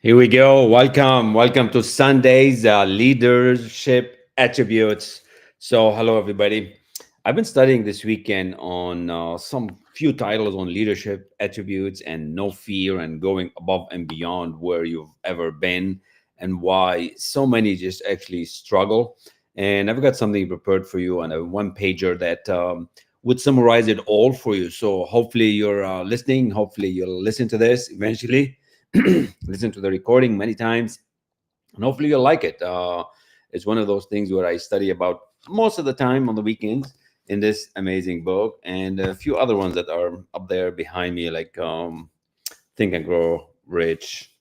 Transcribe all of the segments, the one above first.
Here we go. Welcome to Sunday's leadership attributes. So, hello everybody. I've been studying this weekend on some few titles on leadership attributes and no fear and going above and beyond where you've ever been and why so many just actually struggle. And I've got something prepared for you on a one pager that would summarize it all for you. So, hopefully, you're listening. Hopefully, you'll listen to this eventually listen to the recording many times, and hopefully you'll like it. It's one of those things where I study about most of the time on the weekends in this amazing book, and a few other ones that are up there behind me, like Think and Grow Rich,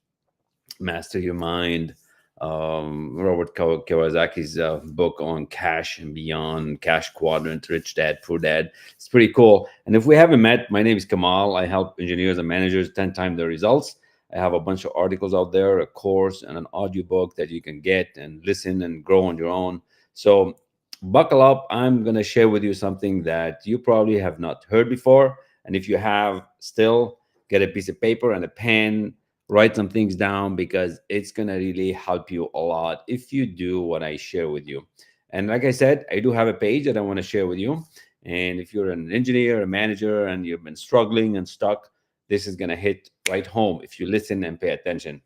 Master Your Mind, Robert Kiyosaki's book on cash and beyond, Cash Quadrant, Rich Dad, Poor Dad. It's pretty cool. And if we haven't met, my name is Kamal. I help engineers and managers 10 times their results. I have a bunch of articles out there, a course, and an audiobook that you can get and listen and grow on your own. So buckle up. I'm going to share with you something that you probably have not heard before. And if you have, still get a piece of paper and a pen, write some things down because it's going to really help you a lot if you do what I share with you. And like I said, I do have a page that I want to share with you. And if you're an engineer, a manager, and you've been struggling and stuck, this is going to hit right home if you listen and pay attention.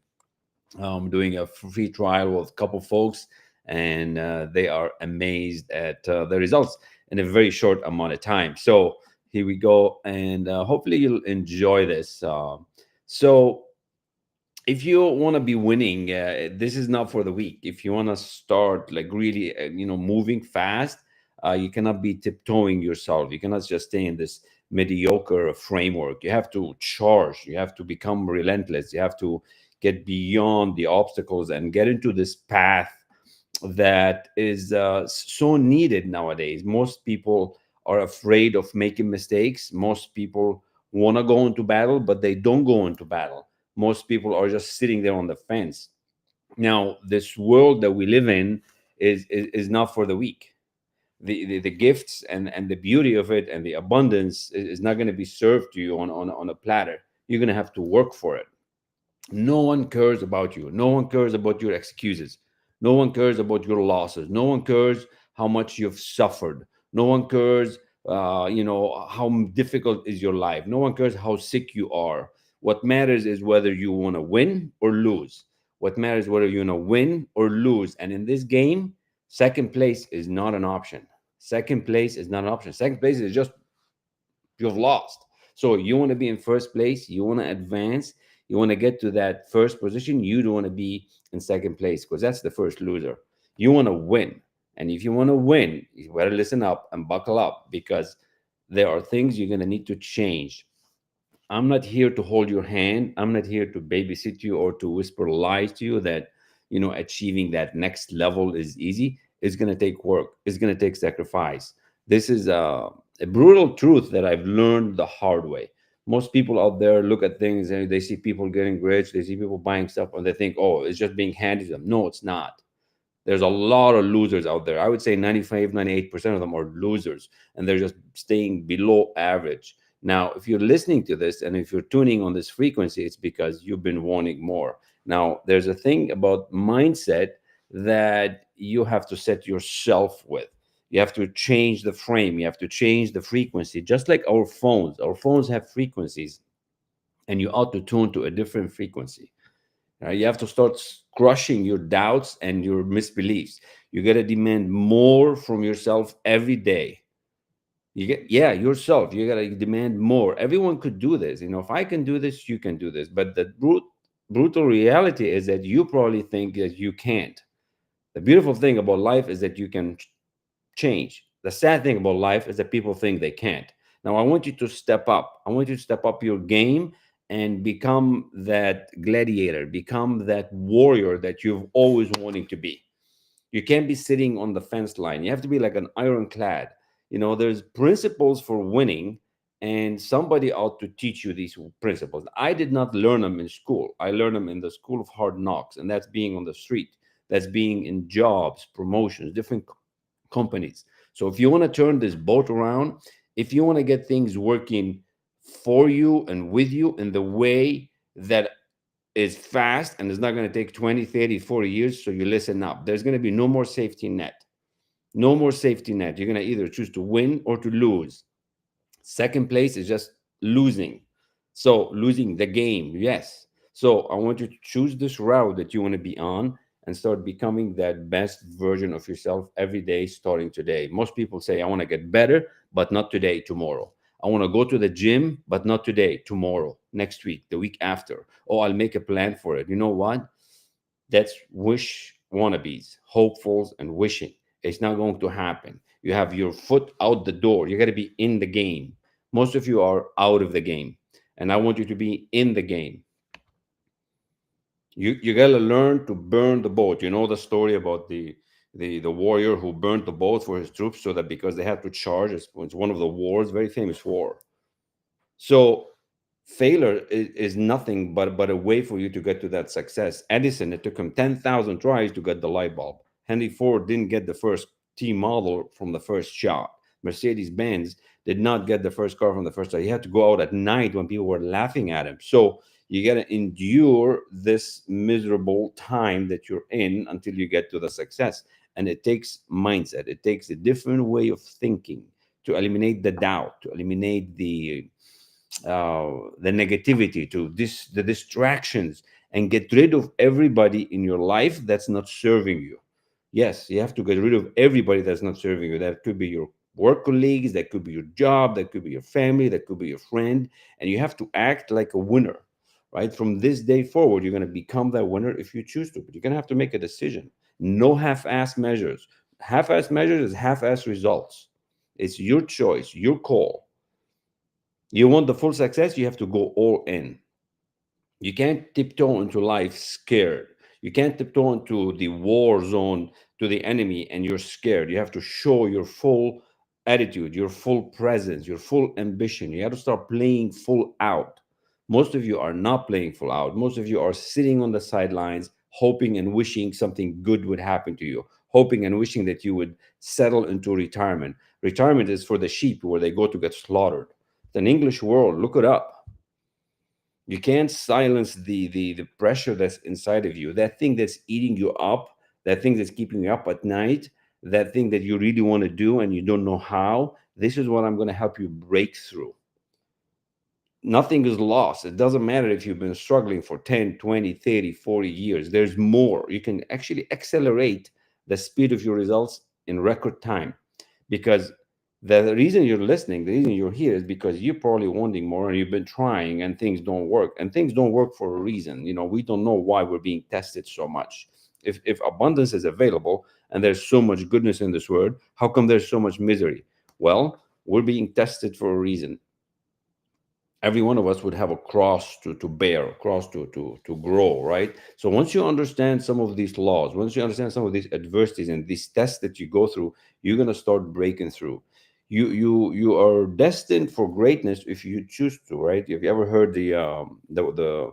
I'm doing a free trial with a couple folks, and they are amazed at the results in a very short amount of time. So here we go, and hopefully you'll enjoy this. So if you want to be winning, this is not for the weak. If you want to start like really moving fast, you cannot be tiptoeing yourself. You cannot just stay in this mediocre framework. You have to charge, you have to become relentless, you have to get beyond the obstacles and get into this path that is so needed nowadays. Most people are afraid of making mistakes. Most people want to go into battle, but they don't go into battle. Most people are just sitting there on the fence. Now, this world that we live in is not for the weak. The gifts and the beauty of it and the abundance is not going to be served to you on a platter. You're going to have to work for it. No one cares about you. No one cares about your excuses. No one cares about your losses. No one cares how much you've suffered. No one cares, how difficult is your life. No one cares how sick you are. What matters is whether you want to win or lose. What matters is whether you want to win or lose. And in this game, second place is not an option. Second place is not an option. Second place is just you've lost. So you want to be in first place, you want to advance, you want to get to that first position, you don't want to be in second place because that's the first loser. You want to win. And if you want to win, you better listen up and buckle up because there are things you're going to need to change. I'm not here to hold your hand. I'm not here to babysit you or to whisper lies to you that, achieving that next level is easy. It's going to take work. It's going to take sacrifice. This is a brutal truth that I've learned the hard way. Most people out there look at things and they see people getting rich, they see people buying stuff, and they think, oh, it's just being handed to them. No, it's not. There's a lot of losers out there. I would say 95, 98% of them are losers, and they're just staying below average. Now, if you're listening to this and if you're tuning on this frequency, it's because you've been wanting more. Now, there's a thing about mindset that you have to set yourself with. You have to change the frame, you have to change the frequency, just like our phones. Our phones have frequencies, and you ought to tune to a different frequency. You have to start crushing your doubts and your misbeliefs. You got to demand more from yourself every day. Yeah, yourself. You got to demand more. Everyone could do this. If I can do this, you can do this. But the brutal reality is that you probably think that you can't. The beautiful thing about life is that you can change. The sad thing about life is that people think they can't. Now, I want you to step up. I want you to step up your game and become that gladiator, become that warrior that you've always wanted to be. You can't be sitting on the fence line. You have to be like an ironclad. There's principles for winning, and somebody ought to teach you these principles. I did not learn them in school. I learned them in the school of hard knocks, and that's being on the street. That's being in jobs, promotions, different companies. So if you want to turn this boat around, if you want to get things working for you and with you in the way that is fast and it's not going to take 20, 30, 40 years. So you listen up. There's going to be no more safety net. No more safety net. You're going to either choose to win or to lose. Second place is just losing. So losing the game, yes. So I want you to choose this route that you want to be on and start becoming that best version of yourself every day, starting today. Most people say, I want to get better, but not today, tomorrow. I want to go to the gym, but not today, tomorrow, next week, the week after. Oh, I'll make a plan for it. You know what? That's wish wannabes, hopefuls, and wishing. It's not going to happen. You have your foot out the door. You got to be in the game. Most of you are out of the game, and I want you to be in the game. You got to learn to burn the boat. You know the story about the warrior who burned the boat for his troops so that because they had to charge. It's one of the wars, very famous war. So failure is nothing but a way for you to get to that success. Edison, it took him 10,000 tries to get the light bulb. Henry Ford didn't get the first T model from the first shot. Mercedes-Benz did not get the first car from the first shot. He had to go out at night when people were laughing at him. So you got to endure this miserable time that you're in until you get to the success. And it takes mindset. It takes a different way of thinking to eliminate the doubt, to eliminate the negativity, to the distractions, and get rid of everybody in your life that's not serving you. Yes, you have to get rid of everybody that's not serving you. That could be your work colleagues, that could be your job, that could be your family, that could be your friend, and you have to act like a winner. Right from this day forward, you're going to become that winner if you choose to, but you're going to have to make a decision. No half-ass measures. Half-ass measures is half-ass results. It's your choice, your call. You want the full success, you have to go all in. You can't tiptoe into life scared. You can't tiptoe into the war zone to the enemy and you're scared. You have to show your full attitude, your full presence, your full ambition. You have to start playing full out. Most of you are not playing full out. Most of you are sitting on the sidelines, hoping and wishing something good would happen to you, hoping and wishing that you would settle into retirement. Retirement is for the sheep where they go to get slaughtered. It's an English word. Look it up. You can't silence the pressure that's inside of you, that thing that's eating you up, that thing that's keeping you up at night, that thing that you really want to do and you don't know how. This is what I'm going to help you break through. Nothing is lost. It doesn't matter if you've been struggling for 10, 20, 30, 40 years. There's more. You can actually accelerate the speed of your results in record time, because the reason you're listening, the reason you're here is because you're probably wanting more and you've been trying and things don't work. And things don't work for a reason. You know, we don't know why we're being tested so much. If abundance is available and there's so much goodness in this world, how come there's so much misery? Well, we're being tested for a reason. Every one of us would have a cross to bear, a cross to grow, right? So once you understand some of these laws, once you understand some of these adversities and these tests that you go through, you're going to start breaking through. You are destined for greatness if you choose to, right? Have you ever heard the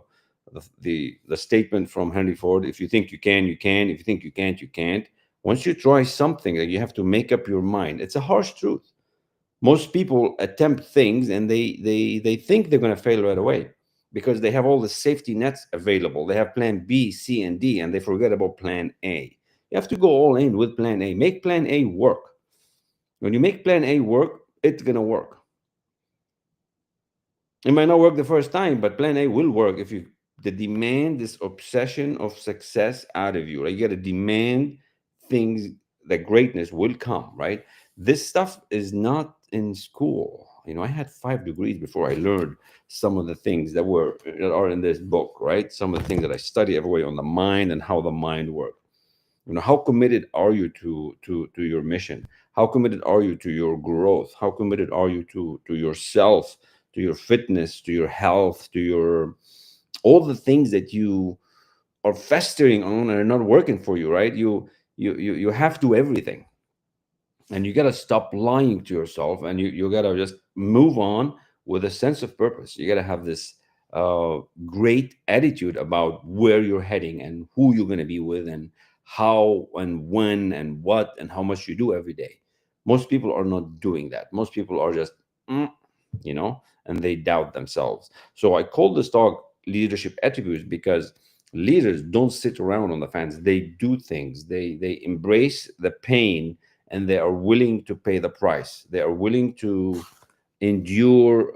statement from Henry Ford? If you think you can, you can. If you think you can't, you can't. Once you try something, that you have to make up your mind. It's a harsh truth. Most people attempt things and they think they're going to fail right away because they have all the safety nets available. They have plan B, C, and D, and they forget about plan A. You have to go all in with plan A. Make plan A work. When you make plan A work, it's going to work. It might not work the first time, but plan A will work if you demand this obsession of success out of you. Right? You got to demand things, that greatness will come, right? This stuff is not in school. You know, I had 5 degrees before I learned some of the things that are in this book, right? Some of the things that I study every way on the mind and how the mind works. You know, how committed are you to your mission? How committed are you to your growth? How committed are you to yourself, to your fitness, to your health, to your all the things that you are festering on and are not working for you, right? You have to everything. And you got to stop lying to yourself, and you got to just move on with a sense of purpose. You got to have this great attitude about where you're heading and who you're going to be with and how and when and what and how much you do every day. Most people are not doing that. Most people are just, you know, and they doubt themselves. So I call this talk leadership attributes, because leaders don't sit around on the fence. They do things. They embrace the pain, and they are willing to pay the price. They are willing to endure,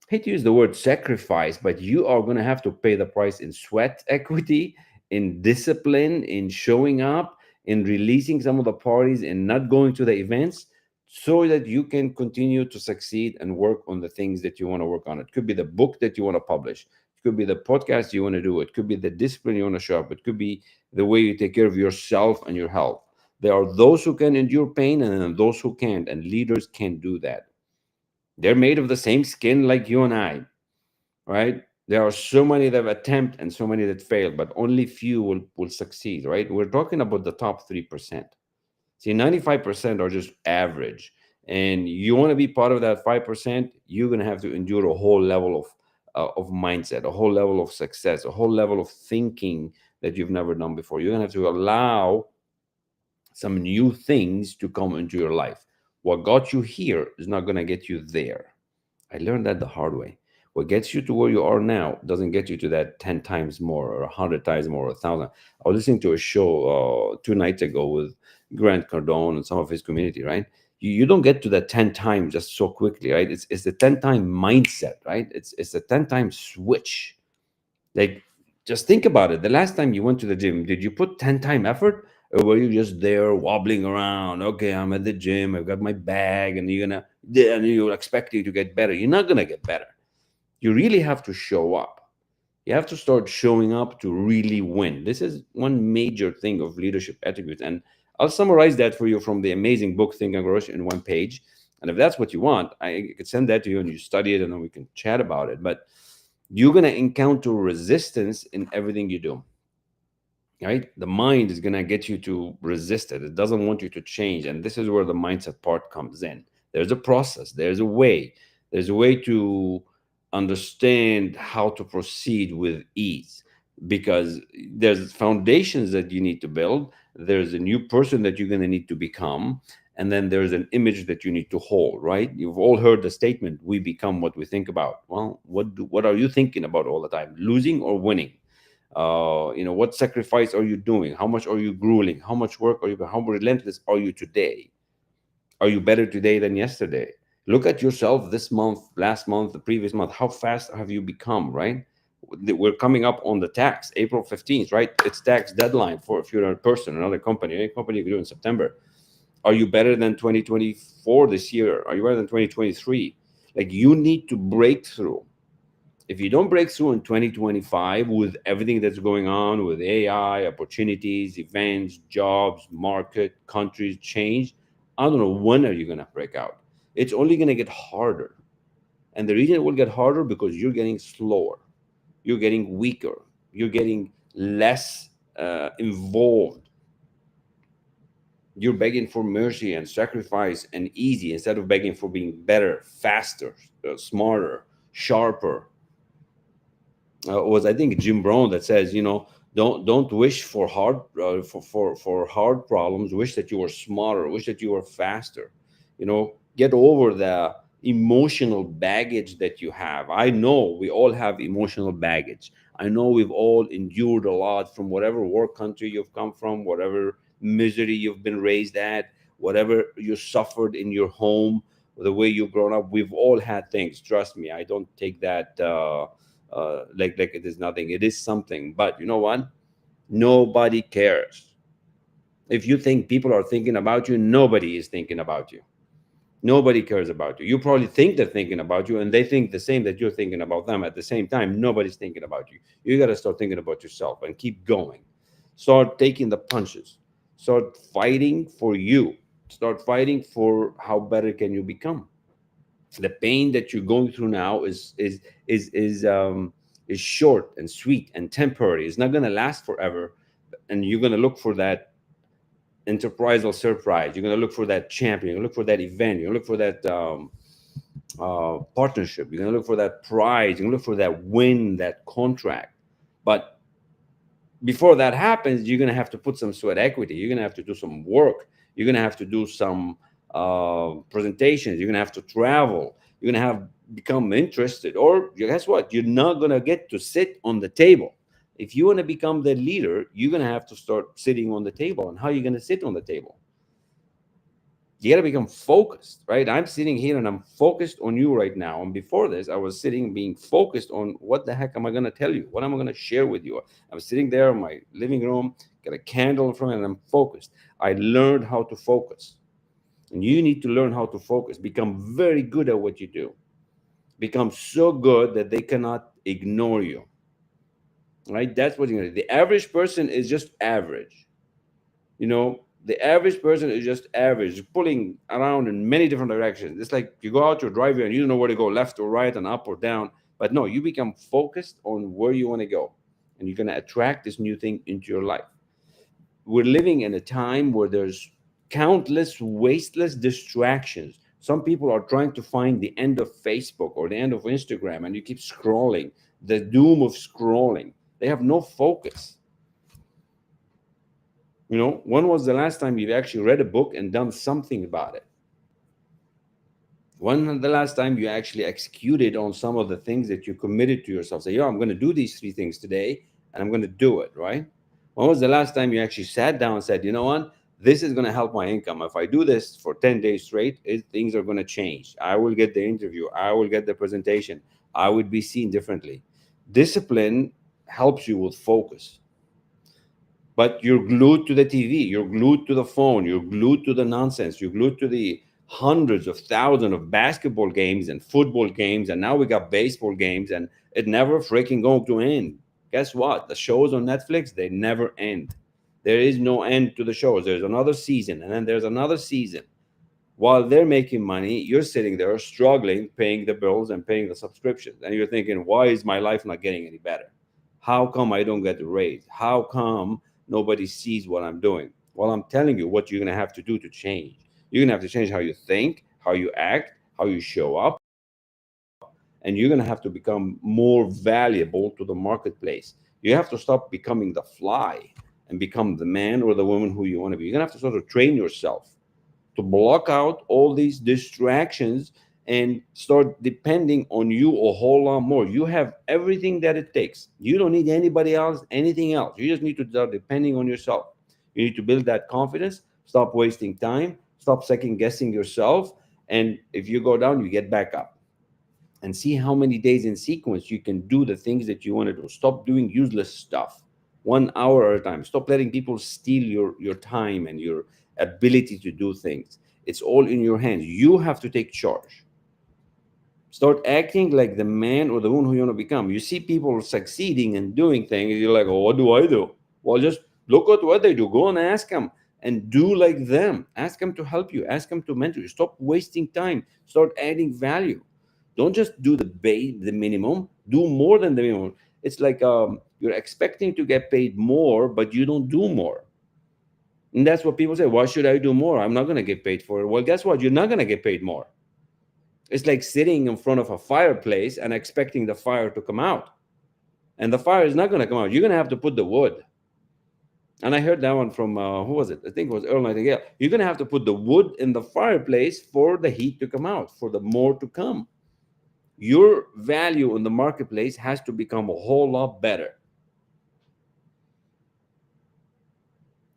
hate to use the word sacrifice, but you are going to have to pay the price in sweat equity, in discipline, in showing up, in releasing some of the parties, and not going to the events, so that you can continue to succeed and work on the things that you want to work on. It could be the book that you want to publish, it could be the podcast you want to do, it could be the discipline you want to show up, it could be the way you take care of yourself and your health. There are those who can endure pain, and then those who can't, and leaders can do that. They're made of the same skin like you and I, right? There are so many that attempt and so many that fail, but only few will succeed, right? We're talking about the top 3%. See, 95% are just average. And you want to be part of that 5%, you're going to have to endure a whole level of mindset, a whole level of success, a whole level of thinking that you've never done before. You're going to have to allow some new things to come into your life. What got you here is not going to get you there. I learned that the hard way. What gets you to where you are now doesn't get you to that 10 times more or 100 times more or 1,000. I was listening to a show 2 nights ago with Grant Cardone and some of his community, right? You don't get to that 10 times just so quickly, right? It's the 10 time mindset, right? It's the 10 time switch. Like, just think about it. The last time you went to the gym, did you put 10 time effort? Or were you just there wobbling around? Okay, I'm at the gym, I've got my bag, and you're expecting to get better. You're not gonna get better. You really have to show up. You have to start showing up to really win. This is one major thing of leadership attributes. And I'll summarize that for you from the amazing book Think and Grow Rich in one page. And if that's what you want, I could send that to you and you study it, and then we can chat about it. But you're going to encounter resistance in everything you do, right? The mind is going to get you to resist it. It doesn't want you to change. And this is where the mindset part comes in. There's a process, there's a way to understand how to proceed with ease, because there's foundations that you need to build. There's a new person that you're going to need to become, and then there's an image that you need to hold, right? You've all heard the statement, we become what we think about. Well, what are you thinking about all the time? Losing or winning? What sacrifice are you doing? How much are you grueling? How much work are you? How relentless are you today? Are you better today than yesterday? Look at yourself this month, last month, the previous month. How fast have you become, right? We're coming up on the tax, April 15th, right? It's tax deadline for, if you're a person, another company, any company you can do in September. Are you better than 2024 this year? Are you better than 2023? Like, you need to break through. If you don't break through in 2025 with everything that's going on with AI, opportunities, events, jobs, market, countries, change, I don't know when are you going to break out. It's only going to get harder. And the reason it will get harder, because you're getting slower, you're getting weaker, you're getting less involved. You're begging for mercy and sacrifice and easy, instead of begging for being better, faster, smarter, sharper. Was, I think, Jim Brown that says, don't wish for hard for hard problems. Wish that you were smarter. Wish that you were faster. Get over the emotional baggage that you have. I know we all have emotional baggage. I know we've all endured a lot from whatever work country you've come from, whatever misery you've been raised at, whatever you suffered in your home, the way you've grown up. We've all had things. Trust me, I don't take that like it is nothing. It is something. But you know what? Nobody cares. If you think people are thinking about you, nobody is thinking about you. Nobody cares about you. You probably think they're thinking about you, and they think the same that you're thinking about them. At the same time, nobody's thinking about you. You got to start thinking about yourself and keep going. Start taking the punches. Start fighting for you. Start fighting for how better can you become. The pain that you're going through now is short and sweet and temporary. It's not going to last forever, and you're going to look for that enterprisal surprise. You're going to look for that champion. You're going to look for that event. You're going to look for that partnership. You're going to look for that prize. You're going to look for that win, that contract. But before that happens, you're going to have to put some sweat equity. You're going to have to do some work. You're going to have to do some presentations. You're going to have to travel. You're going to have become interested, or guess what? You're not going to get to sit on the table. If you want to become the leader, you're going to have to start sitting on the table. And how are you going to sit on the table? You got to become focused, right? I'm sitting here and I'm focused on you right now. And before this, I was sitting being focused on what the heck am I going to tell you? What am I going to share with you? I'm sitting there in my living room, got a candle in front of me, and I'm focused. I learned how to focus. And you need to learn how to focus. Become very good at what you do. Become so good that they cannot ignore you, right? That's what you're going to do. The average person is just average. You know, the average person is just average, pulling around in many different directions. It's like you go out your driveway and you don't know where to go, left or right and up or down. But no, you become focused on where you want to go, and you're going to attract this new thing into your life. We're living in a time where there's countless wasteless distractions. Some people are trying to find the end of Facebook or the end of Instagram, and you keep scrolling, the doom of scrolling. They have no focus. You know, when was the last time you've actually read a book and done something about it? When the last time you actually executed on some of the things that you committed to yourself? Say, yo, I'm going to do these 3 things today, and I'm going to do it, right? When was the last time you actually sat down and said, you know what? This is going to help my income. If I do this for 10 days straight, things are going to change. I will get the interview. I will get the presentation. I would be seen differently. Discipline helps you with focus. But you're glued to the TV. You're glued to the phone. You're glued to the nonsense. You're glued to the hundreds of thousands of basketball games and football games. And now we got baseball games, and it never freaking going to end. Guess what? The shows on Netflix, they never end. There is no end to the shows. There's another season, and then there's another season. While they're making money, you're sitting there struggling, paying the bills and paying the subscriptions. And you're thinking, why is my life not getting any better? How come I don't get a raise? How come nobody sees what I'm doing? Well, I'm telling you what you're going to have to do to change. You're going to have to change how you think, how you act, how you show up. And you're going to have to become more valuable to the marketplace. You have to stop becoming the fly and become the man or the woman who you want to be. You're going to have to sort of train yourself to block out all these distractions and start depending on you a whole lot more. You have everything that it takes. You don't need anybody else, anything else. You just need to start depending on yourself. You need to build that confidence, stop wasting time, stop second guessing yourself. And if you go down, you get back up. And see how many days in sequence you can do the things that you want to do. Stop doing useless stuff 1 hour at a time. Stop letting people steal your time and your ability to do things. It's all in your hands. You have to take charge. Start acting like the man or the woman who you want to become. You see people succeeding and doing things. You're like, oh, what do I do? Well, just look at what they do. Go and ask them and do like them. Ask them to help you. Ask them to mentor you. Stop wasting time. Start adding value. Don't just do the minimum. Do more than the minimum. It's like you're expecting to get paid more, but you don't do more. And that's what people say. Why should I do more? I'm not going to get paid for it. Well, guess what? You're not going to get paid more. It's like sitting in front of a fireplace and expecting the fire to come out. And the fire is not going to come out. You're going to have to put the wood. And I heard that one from, who was it? I think it was 𝗟𝗲𝗱𝗃𝗃𝗃. You're going to have to put the wood in the fireplace for the heat to come out, for the more to come. Your value in the marketplace has to become a whole lot better.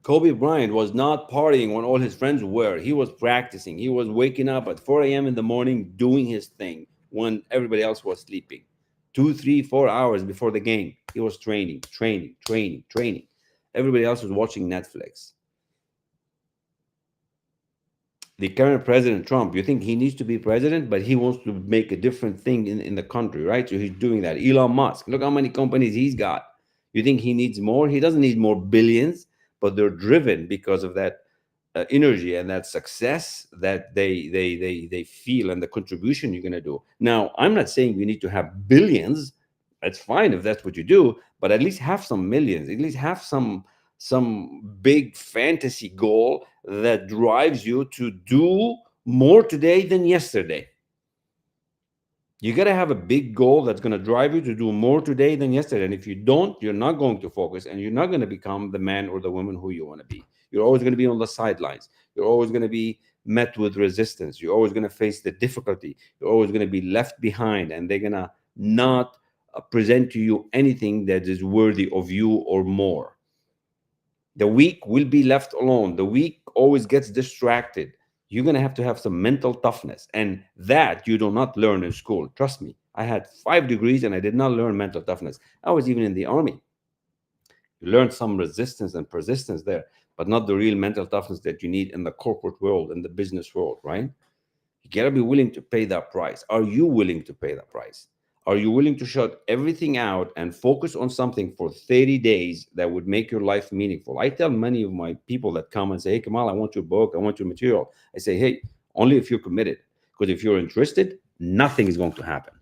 Kobe Bryant was not partying when all his friends were. He was practicing. He was waking up at 4 a.m. in the morning doing his thing when everybody else was sleeping. 2, 3, 4 hours before the game, he was training. Everybody else was watching Netflix. The current president, Trump, you think he needs to be president, but he wants to make a different thing in the country, right? So he's doing that. Elon Musk, look how many companies he's got. You think he needs more? He doesn't need more billions, but they're driven because of that energy and that success that they feel and the contribution you're going to do. Now, I'm not saying you need to have billions. That's fine if that's what you do, but at least have some millions. At least have some big fantasy goal that drives you to do more today than yesterday. You got to have a big goal that's going to drive you to do more today than yesterday. And if you don't, you're not going to focus, and you're not going to become the man or the woman who you want to be. You're always going to be on the sidelines. You're always going to be met with resistance. You're always going to face the difficulty. You're always going to be left behind, and they're going to not present to you anything that is worthy of you or more. The weak will be left alone. The weak always gets distracted. You're going to have some mental toughness, and that you do not learn in school. Trust me, I had 5 degrees and I did not learn mental toughness. I was even in the army. You learn some resistance and persistence there, but not the real mental toughness that you need in the corporate world, in the business world, right? You gotta be willing to pay that price. Are you willing to pay that price? Are you willing to shut everything out and focus on something for 30 days that would make your life meaningful? I tell many of my people that come and say, hey, Kamal, I want your book, I want your material. I say, hey, only if you're committed. Because if you're interested, nothing is going to happen.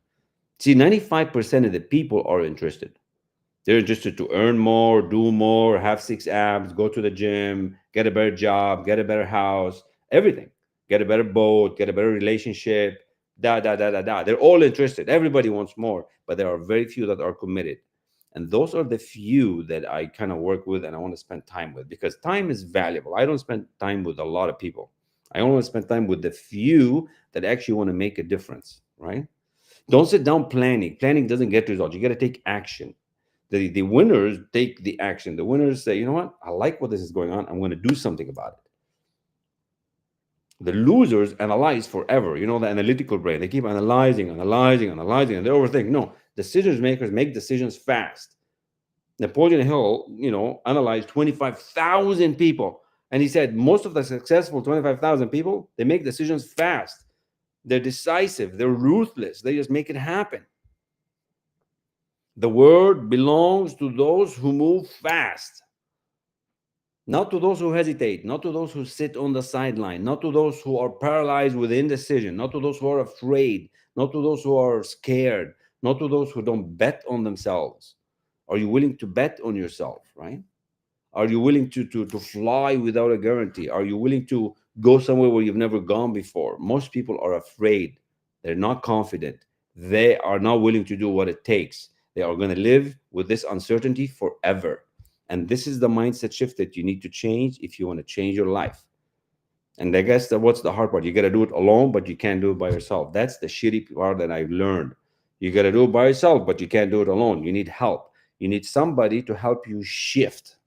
See, 95% of the people are interested. They're interested to earn more, do more, have 6 abs, go to the gym, get a better job, get a better house, everything. Get a better boat, get a better relationship, da, da, da, da, da. They're all interested. Everybody wants more, but there are very few that are committed. And those are the few that I kind of work with and I want to spend time with, because time is valuable. I don't spend time with a lot of people. I only spend time with the few that actually want to make a difference, right? Don't sit down planning. Planning doesn't get results. You got to take action. The winners take the action. The winners say, you know what? I like what this is going on. I'm going to do something about it. The losers analyze forever. You know, the analytical brain. They keep analyzing, and they overthink. No, decision makers make decisions fast. Napoleon Hill, analyzed 25,000 people. And he said most of the successful 25,000 people, they make decisions fast. They're decisive. They're ruthless. They just make it happen. The world belongs to those who move fast, not to those who hesitate, not to those who sit on the sideline, not to those who are paralyzed with indecision, not to those who are afraid, not to those who are scared, not to those who don't bet on themselves. Are you willing to bet on yourself, right? Are you willing to fly without a guarantee? Are you willing to go somewhere where you've never gone before? Most people are afraid. They're not confident. They are not willing to do what it takes. They are going to live with this uncertainty forever. And this is the mindset shift that you need to change if you want to change your life. And I guess what's the hard part? You got to do it alone, but you can't do it by yourself. That's the shitty part that I've learned. You got to do it by yourself, but you can't do it alone. You need help. You need somebody to help you shift.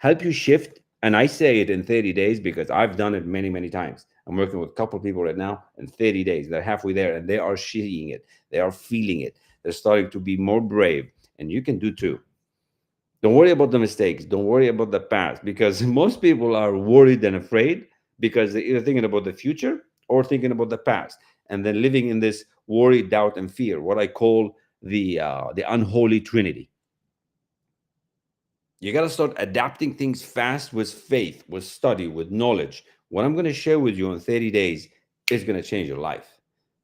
And I say it in 30 days because I've done it many, many times. I'm working with a couple of people right now in 30 days. They're halfway there and they are seeing it. They are feeling it. They're starting to be more brave, and you can do too. Don't worry about the mistakes. Don't worry about the past, because most people are worried and afraid because they're either thinking about the future or thinking about the past, and then living in this worry, doubt, and fear, what I call the unholy trinity. You got to start adapting things fast with faith, with study, with knowledge. What I'm going to share with you in 30 days is going to change your life.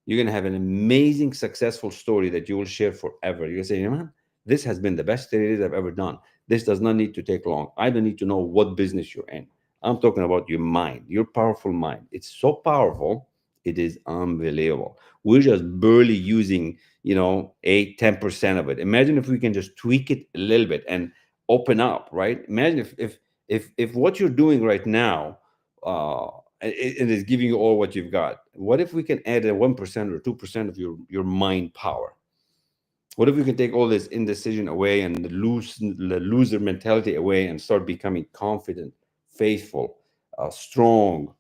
You're going to have an amazing, successful story that you will share forever. You're going to say, man, this has been the best 30 days I've ever done. This does not need to take long. I don't need to know what business you're in. I'm talking about your mind, your powerful mind. It's so powerful. It is unbelievable. We're just barely using, 10% of it. Imagine if we can just tweak it a little bit and open up, right? Imagine if what you're doing right now, it is giving you all what you've got. What if we can add a 1% or 2% of your mind power? What if we can take all this indecision away and the loser mentality away and start becoming confident, faithful, strong,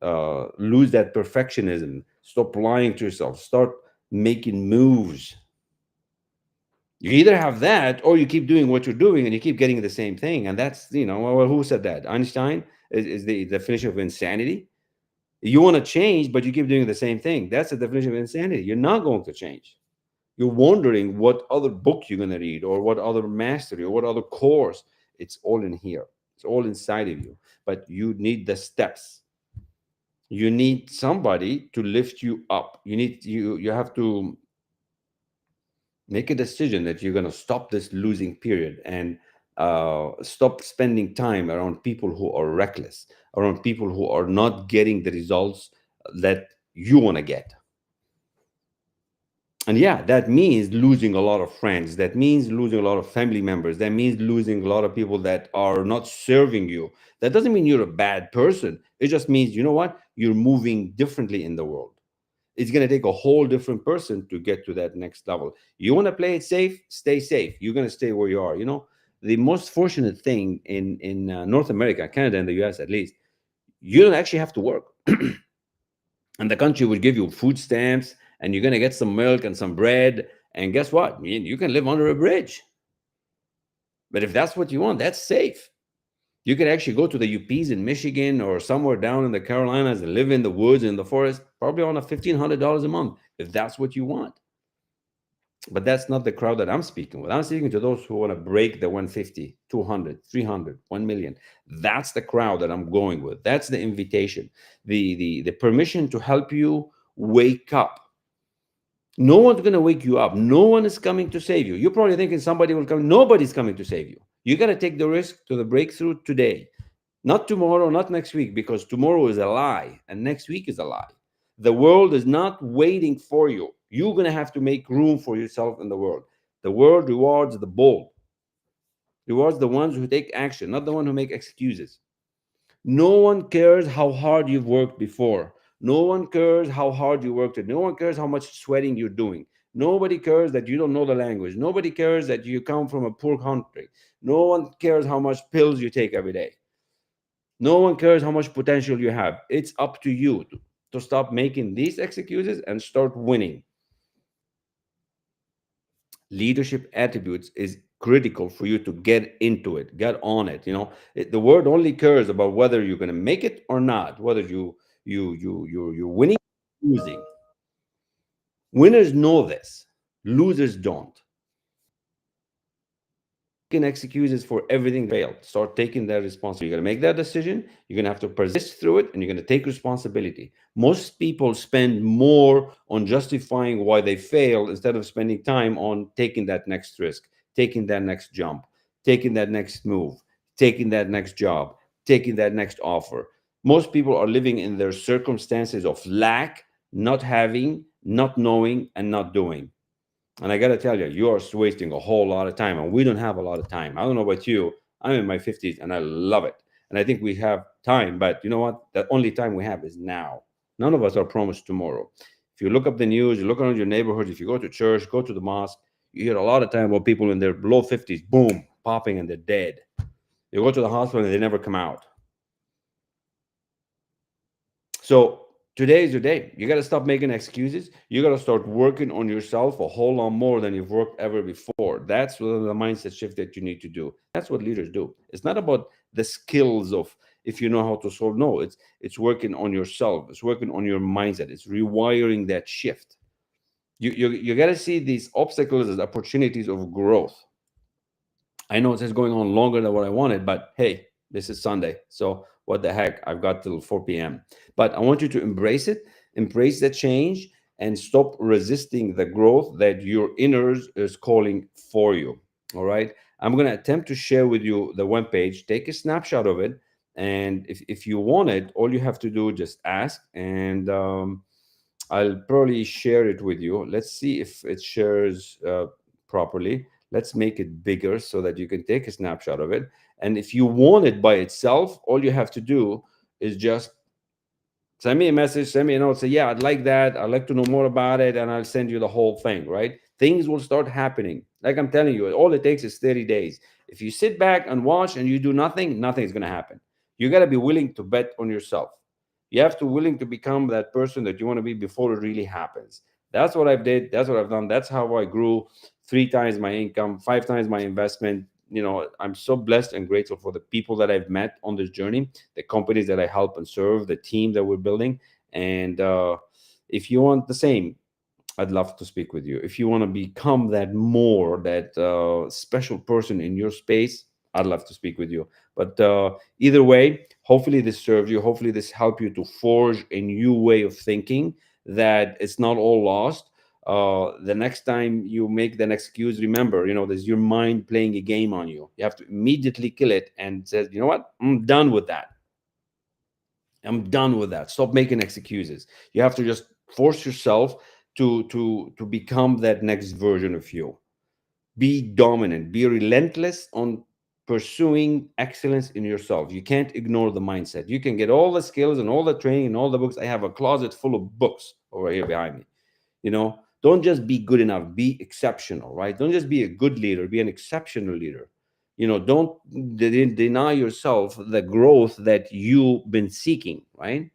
lose that perfectionism, stop lying to yourself, start making moves. You either have that or you keep doing what you're doing and you keep getting the same thing. And that's, well, who said that? Einstein is the definition of insanity. You want to change, but you keep doing the same thing. That's the definition of insanity. You're not going to change. You're wondering what other book you're going to read or what other mastery or what other course. It's all in here. It's all inside of you. But you need the steps. You need somebody to lift you up. You have to make a decision that you're going to stop this losing period and stop spending time around people who are reckless, around people who are not getting the results that you want to get. And yeah, that means losing a lot of friends. That means losing a lot of family members. That means losing a lot of people that are not serving you. That doesn't mean you're a bad person. It just means, you know what? you're moving differently in the world. It's going to take a whole different person to get to that next level. You want to play it safe, stay safe. You're going to stay where you are. The most fortunate thing in North America, Canada, and the US at least, you don't actually have to work. And the country will give you food stamps, and you're going to get some milk and some bread. And guess what? You can live under a bridge. But if that's what you want, that's safe. You can actually go to the UPs in Michigan or somewhere down in the Carolinas and live in the woods, in the forest, probably on a $1,500 a month, if that's what you want. But that's not the crowd that I'm speaking with. I'm speaking to those who want to break the 150, 200, 300, 1 million. That's the crowd that I'm going with. That's the invitation, the permission to help you wake up. No one's going to wake you up. No one is coming to save you. You're probably thinking somebody will come. Nobody's coming to save you. You got to take the risk to the breakthrough today, not tomorrow, not next week, because tomorrow is a lie and next week is a lie. The world is not waiting for you. You're going to have to make room for yourself in the world. The world rewards the bold, rewards the ones who take action, not the one who make excuses. No one cares how hard you've worked before. No one cares how hard you worked. No one cares how much sweating you're doing. Nobody cares that you don't know the language. Nobody cares that you come from a poor country. No one cares how much pills you take every day. No one cares how much potential you have. It's up to you to stop making these excuses and start winning. Leadership attributes is critical for you to get into it, get on it. The world only cares about whether you're going to make it or not, whether you're winning or losing. Winners know this, losers don't. Making excuses for everything failed. Start taking that responsibility. You're going to make that decision. You're going to have to persist through it, and you're going to take responsibility. Most people spend more on justifying why they failed instead of spending time on taking that next risk, taking that next jump, taking that next move, taking that next job, taking that next offer. Most people are living in their circumstances of lack, not having, not knowing, and not doing. And I got to tell you, you are wasting a whole lot of time, and we don't have a lot of time. I don't know about you. I'm in my 50s, and I love it. And I think we have time, but you know what? The only time we have is now. None of us are promised tomorrow. If you look up the news, you look around your neighborhood, if you go to church, go to the mosque, you hear a lot of time about people in their below 50s, boom, popping, and they're dead. You go to the hospital, and they never come out. So today is your day. You got to stop making excuses. You got to start working on yourself a whole lot more than you've worked ever before. That's the mindset shift that you need to do. That's what leaders do. It's not about the skills of if you know how to solve. No, it's working on yourself. It's working on your mindset. It's rewiring that shift. You got to see these obstacles as opportunities of growth. I know it's going on longer than what I wanted, but hey, this is Sunday. So what the heck? I've got till 4 p.m. But I want you to embrace it, embrace the change, and stop resisting the growth that your inners is calling for you. All right. I'm going to attempt to share with you the web page. Take a snapshot of it. And if you want it, all you have to do is just ask. And I'll probably share it with you. Let's see if it shares properly. Let's make it bigger so that you can take a snapshot of it. And if you want it by itself, all you have to do is just send me a message, send me a note, say, yeah, I'd like that. I'd like to know more about it. And I'll send you the whole thing, right? Things will start happening. Like I'm telling you, all it takes is 30 days. If you sit back and watch and you do nothing, nothing is going to happen. You got to be willing to bet on yourself. You have to willing to become that person that you want to be before it really happens. That's what I've did. That's what I've done. That's how I grew 3 times my income, 5 times my investment. I'm so blessed and grateful for the people that I've met on this journey, the companies that I help and serve, the team that we're building. And if you want the same, I'd love to speak with you. If you want to become that special person in your space, I'd love to speak with you. But either way, hopefully this serves you. Hopefully this helps you to forge a new way of thinking, that it's not all lost. The next time you make an excuse, remember, there's your mind playing a game on you. You have to immediately kill it and say, you know what? I'm done with that. I'm done with that. Stop making excuses. You have to just force yourself to become that next version of you. Be dominant. Be relentless on pursuing excellence in yourself. You can't ignore the mindset. You can get all the skills and all the training and all the books. I have a closet full of books over here behind me. Don't just be good enough, be exceptional, right? Don't just be a good leader, be an exceptional leader. Don't deny yourself the growth that you've been seeking, right?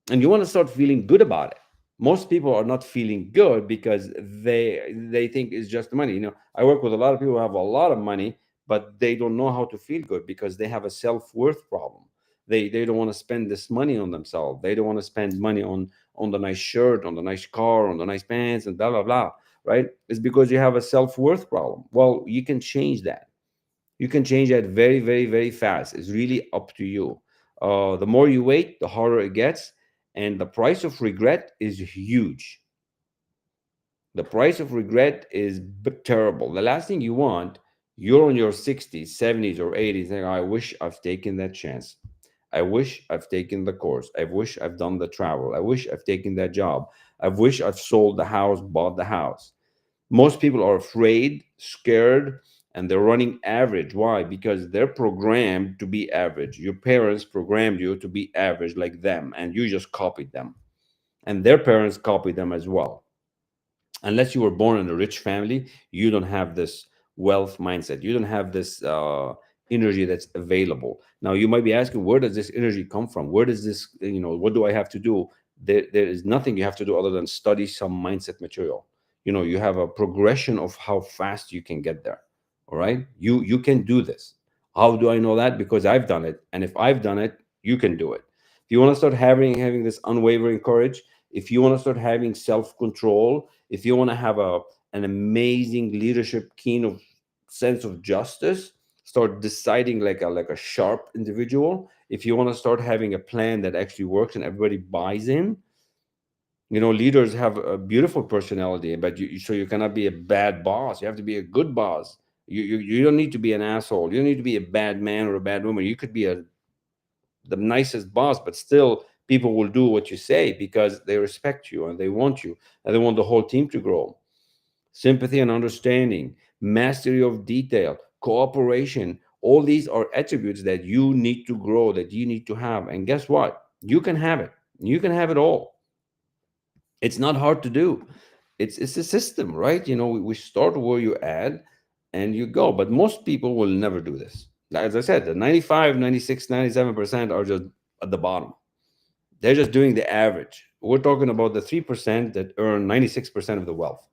And you want to start feeling good about it. Most people are not feeling good because they think it's just money. I work with a lot of people who have a lot of money, but they don't know how to feel good because they have a self-worth problem. They don't want to spend this money on themselves. They don't want to spend money on the nice shirt, on the nice car, on the nice pants, and blah blah blah, right? It's because you have a self-worth problem. Well, you can change that. You can change that very, very, very fast. It's really up to you. The more you wait, the harder it gets, and the price of regret is huge. The price of regret is terrible. The last thing you want, you're in your 60s, 70s, or 80s, and I wish I've taken that chance. I wish I've taken the course. I wish I've done the travel. I wish I've taken that job. I wish I've sold the house, bought the house. Most people are afraid, scared, and they're running average. Why? Because they're programmed to be average. Your parents programmed you to be average like them, and you just copied them. And their parents copied them as well. Unless you were born in a rich family, you don't have this wealth mindset. You don't have this energy that's available. Now, you might be asking, where does this energy come from? Where does this, what do I have to do? There is nothing you have to do other than study some mindset material. You have a progression of how fast you can get there. All right. You can do this. How do I know that? Because I've done it. And if I've done it, you can do it. If you want to start having this unwavering courage, if you want to start having self-control, if you want to have an amazing leadership keen of sense of justice, start deciding like a sharp individual. If you want to start having a plan that actually works and everybody buys in, leaders have a beautiful personality, but so you cannot be a bad boss. You have to be a good boss. You don't need to be an asshole. You don't need to be a bad man or a bad woman. You could be the nicest boss, but still people will do what you say because they respect you and they want you and they want the whole team to grow. Sympathy and understanding, mastery of detail, cooperation, all these are attributes that you need to grow, that you need to have. And guess what? You can have it. You can have it all. It's not hard to do. It's a system, right? We start where you add and you go. But most people will never do this. As I said, the 95, 96, 97% are just at the bottom. They're just doing the average. We're talking about the 3% that earn 96% of the wealth.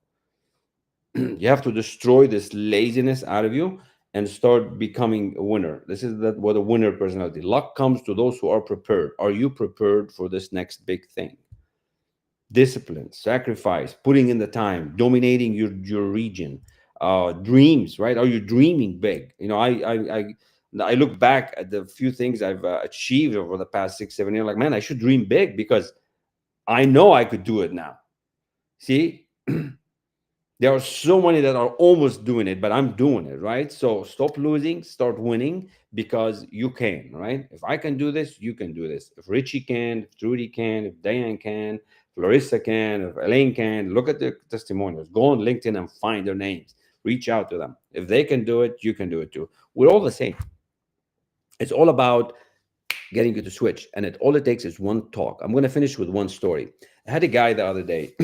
You have to destroy this laziness out of you and start becoming a winner. This is what a winner personality. Luck comes to those who are prepared. Are you prepared for this next big thing? Discipline, sacrifice, putting in the time, dominating your region, dreams, right? Are you dreaming big? I look back at the few things I've achieved over the past 6-7 years. Like, man, I should dream big because I know I could do it now. See, there are so many that are almost doing it, but I'm doing it, right? So stop losing, start winning, because you can, right? If I can do this, you can do this. If Richie can, if Trudy can, if Diane can, if Larissa can, if Elaine can, look at their testimonials. Go on LinkedIn and find their names. Reach out to them. If they can do it, you can do it too. We're all the same. It's all about getting you to switch. And all it takes is one talk. I'm going to finish with one story. I had a guy the other day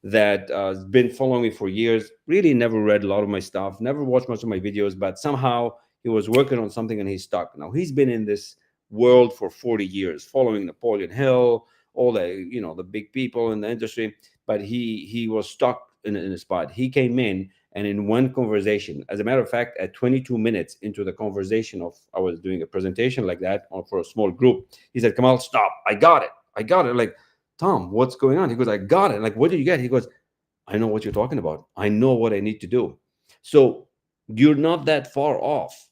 that has been following me for years, really never read a lot of my stuff, never watched most of my videos, but somehow he was working on something and he's stuck. Now, he's been in this world for 40 years, following Napoleon Hill, all the big people in the industry, but he was stuck in a spot. He came in, and in one conversation, as a matter of fact, at 22 minutes into the conversation I was doing a presentation like that for a small group, he said, Kamal, stop. I got it. Like, Tom, what's going on? He goes, I got it. Like, what did you get? He goes, I know what you're talking about. I know what I need to do. So you're not that far off.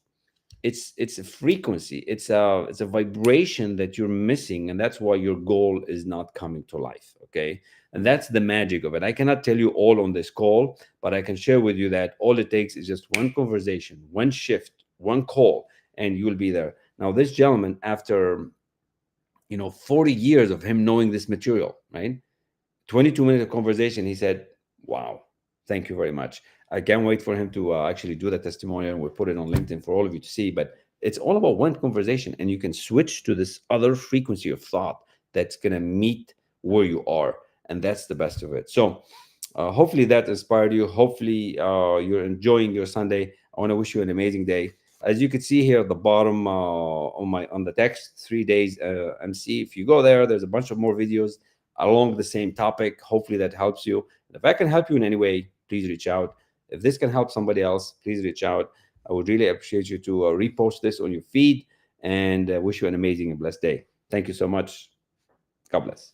It's a frequency. It's a vibration that you're missing. And that's why your goal is not coming to life. Okay. And that's the magic of it. I cannot tell you all on this call, but I can share with you that all it takes is just one conversation, one shift, one call, and you'll be there. Now, this gentleman, after 40 years of him knowing this material, right? 22 minutes of conversation, he said, wow, thank you very much. I can't wait for him to actually do the testimonial, and we'll put it on LinkedIn for all of you to see. But it's all about one conversation, and you can switch to this other frequency of thought that's going to meet where you are. And that's the best of it. So hopefully that inspired you. Hopefully you're enjoying your Sunday. I want to wish you an amazing day. As you can see here at the bottom on the text, 3 days MC. If you go there, there's a bunch of more videos along the same topic. Hopefully that helps you. If I can help you in any way, please reach out. If this can help somebody else, please reach out. I would really appreciate you to repost this on your feed, and wish you an amazing and blessed day. Thank you so much. God bless.